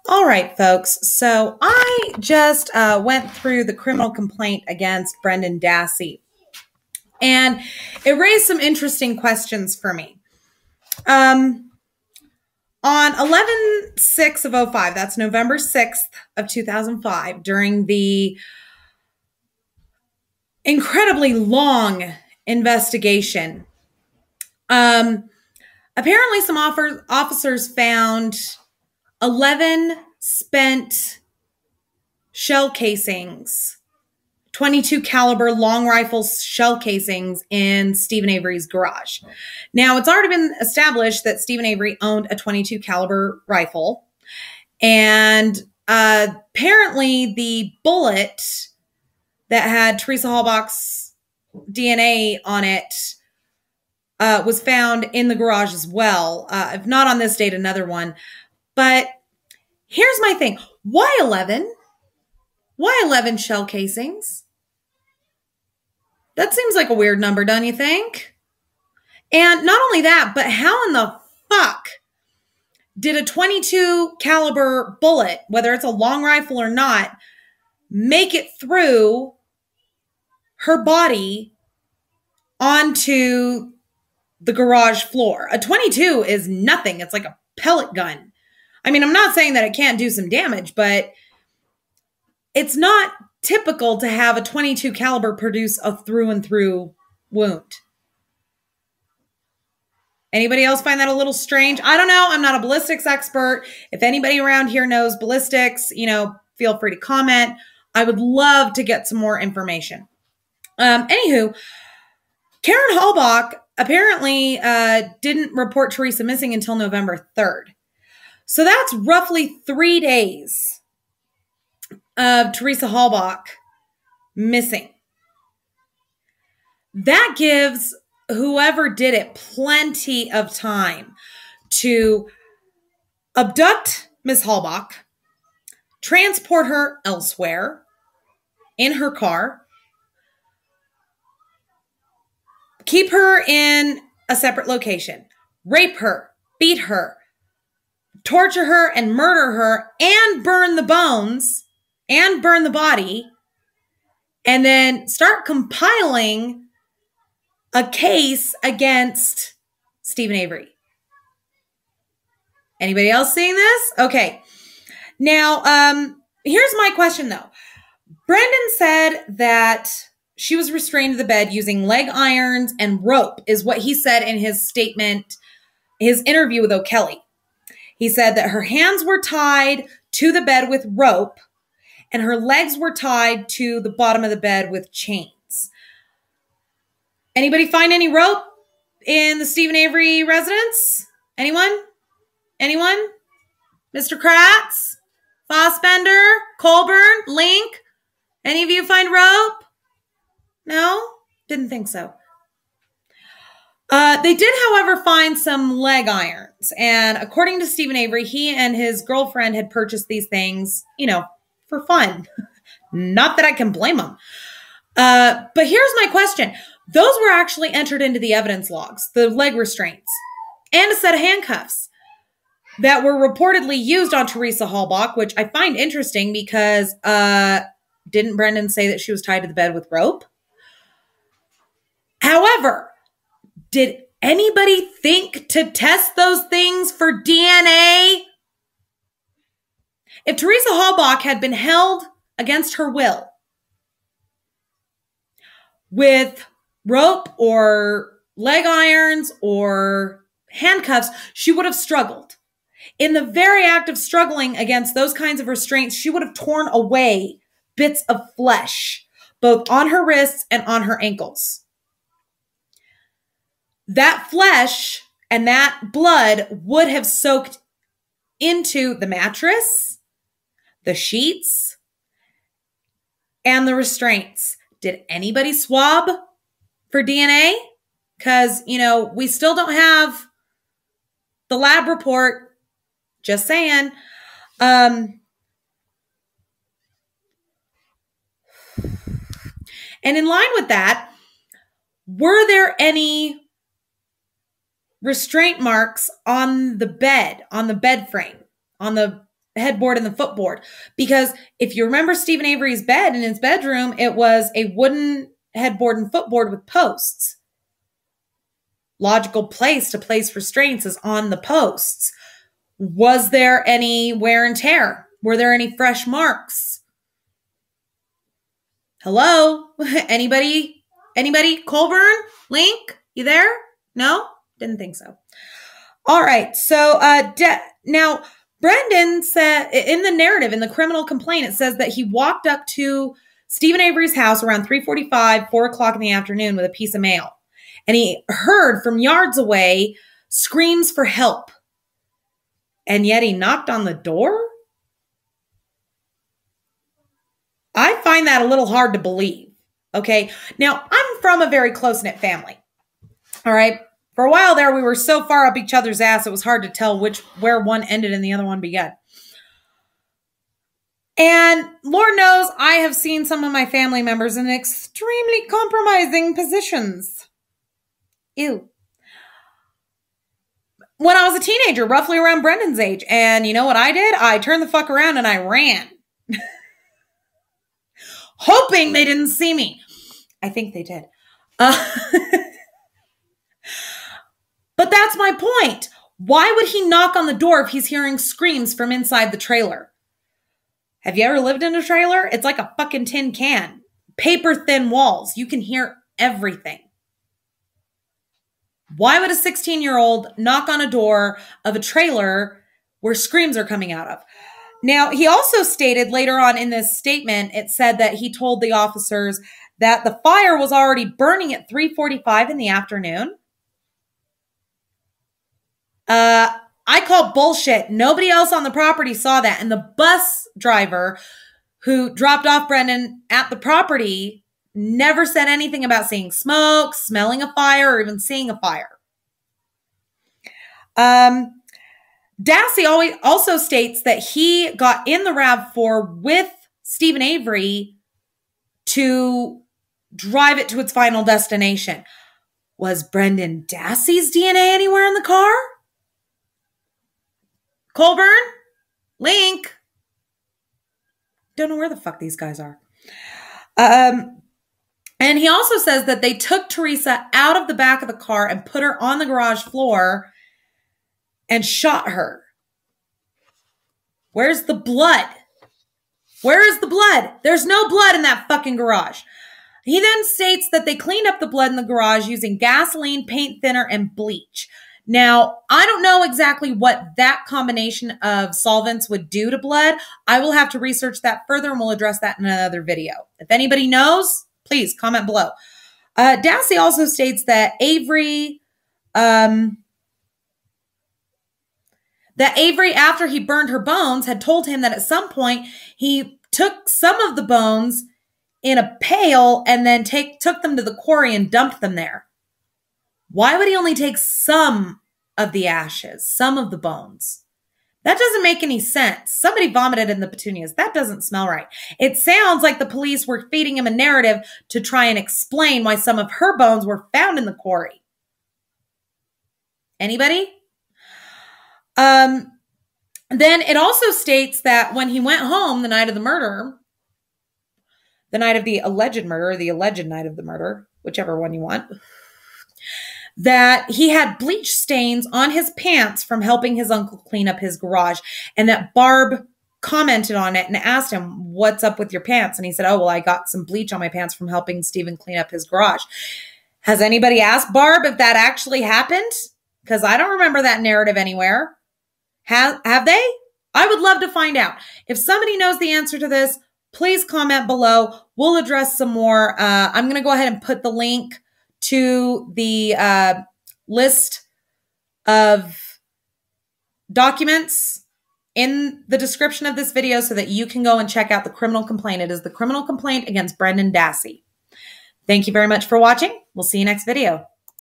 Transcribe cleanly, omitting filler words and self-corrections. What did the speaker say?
All right, folks. So I just went through the criminal complaint against Brendan Dassey, and it raised some interesting questions for me. On 11/6 of '05, that's November 6th of 2005, during the incredibly long investigation, apparently some officers found 11 spent shell casings, 22 caliber long rifle shell casings in Stephen Avery's garage. Now, it's already been established that Stephen Avery owned a 22 caliber rifle, and apparently the bullet that had Teresa Halbach's DNA on it was found in the garage as well. If not on this date, another one. But here's my thing. Why 11? Why 11 shell casings? That seems like a weird number, don't you think? And not only that, but how in the fuck did a 22 caliber bullet, whether it's a long rifle or not, make it through her body onto the garage floor? A 22 is nothing. It's like a pellet gun. I mean, I'm not saying that it can't do some damage, but it's not typical to have a 22 caliber produce a through and through wound. Anybody else find that a little strange? I don't know. I'm not a ballistics expert. If anybody around here knows ballistics, feel free to comment. I would love to get some more information. Anywho, Karen Halbach apparently didn't report Teresa missing until November 3rd. So that's roughly 3 days of Teresa Halbach missing. That gives whoever did it plenty of time to abduct Miss Halbach, transport her elsewhere in her car, keep her in a separate location, rape her, beat her, torture her and murder her, and burn the bones and burn the body, and then start compiling a case against Stephen Avery. Anybody else seeing this? Okay. Now, here's my question, though. Brendan said that she was restrained to the bed using leg irons and rope, is what he said in his statement, his interview with O'Kelly. He said that her hands were tied to the bed with rope and her legs were tied to the bottom of the bed with chains. Anybody find any rope in the Stephen Avery residence? Anyone? Anyone? Mr. Kratz? Fossbender? Colburn? Link? Any of you find rope? No? Didn't think so. They did, however, find some leg irons. And according to Stephen Avery, he and his girlfriend had purchased these things, for fun. Not that I can blame them. But here's my question. Those were actually entered into the evidence logs, the leg restraints, and a set of handcuffs that were reportedly used on Teresa Halbach, which I find interesting because didn't Brendan say that she was tied to the bed with rope? However, did anybody think to test those things for DNA? If Teresa Halbach had been held against her will with rope or leg irons or handcuffs, she would have struggled. In the very act of struggling against those kinds of restraints, she would have torn away bits of flesh, both on her wrists and on her ankles. That flesh and that blood would have soaked into the mattress, the sheets, and the restraints. Did anybody swab for DNA? Because, we still don't have the lab report. Just saying. And in line with that, were there any restraint marks on the bed frame, on the headboard and the footboard. Because if you remember Stephen Avery's bed in his bedroom, it was a wooden headboard and footboard with posts. Logical place to place restraints is on the posts. Was there any wear and tear? Were there any fresh marks? Hello? Anybody? Anybody? Colburn? Link? You there? No? Didn't think so. All right. So now Brendan said in the narrative, in the criminal complaint, it says that he walked up to Stephen Avery's house around 3:45, 4 o'clock in the afternoon with a piece of mail. And he heard from yards away screams for help. And yet he knocked on the door? I find that a little hard to believe. Okay. Now, I'm from a very close-knit family. All right. For a while there, we were so far up each other's ass, it was hard to tell where one ended and the other one began. And Lord knows I have seen some of my family members in extremely compromising positions. Ew. When I was a teenager, roughly around Brendan's age, and you know what I did? I turned the fuck around and I ran. Hoping they didn't see me. I think they did. But that's my point. Why would he knock on the door if he's hearing screams from inside the trailer? Have you ever lived in a trailer? It's like a fucking tin can. Paper thin walls. You can hear everything. Why would a 16-year-old knock on a door of a trailer where screams are coming out of? Now, he also stated later on in this statement, it said that he told the officers that the fire was already burning at 3:45 in the afternoon. I call bullshit. Nobody else on the property saw that. And the bus driver who dropped off Brendan at the property never said anything about seeing smoke, smelling a fire, or even seeing a fire. Dassey also states that he got in the RAV4 with Stephen Avery to drive it to its final destination. Was Brendan Dassey's DNA anywhere in the car? Colburn? Link? Don't know where the fuck these guys are. And he also says that they took Teresa out of the back of the car and put her on the garage floor and shot her. Where's the blood? Where is the blood? There's no blood in that fucking garage. He then states that they cleaned up the blood in the garage using gasoline, paint thinner, and bleach. Now, I don't know exactly what that combination of solvents would do to blood. I will have to research that further and we'll address that in another video. If anybody knows, please comment below. Dassey also states that Avery, after he burned her bones, had told him that at some point he took some of the bones in a pail and then took them to the quarry and dumped them there. Why would he only take some of the ashes, some of the bones? That doesn't make any sense. Somebody vomited in the petunias. That doesn't smell right. It sounds like the police were feeding him a narrative to try and explain why some of her bones were found in the quarry. Anybody? Then it also states that when he went home the night of the murder, the night of the alleged murder, or the alleged night of the murder, whichever one you want, that he had bleach stains on his pants from helping his uncle clean up his garage, and that Barb commented on it and asked him, "What's up with your pants?" And he said, "Oh, well, I got some bleach on my pants from helping Stephen clean up his garage." Has anybody asked Barb if that actually happened? Because I don't remember that narrative anywhere. Have they? I would love to find out. If somebody knows the answer to this, please comment below. We'll address some more. I'm going to go ahead and put the link to the list of documents in the description of this video so that you can go and check out the criminal complaint. It is the criminal complaint against Brendan Dassey. Thank you very much for watching. We'll see you next video.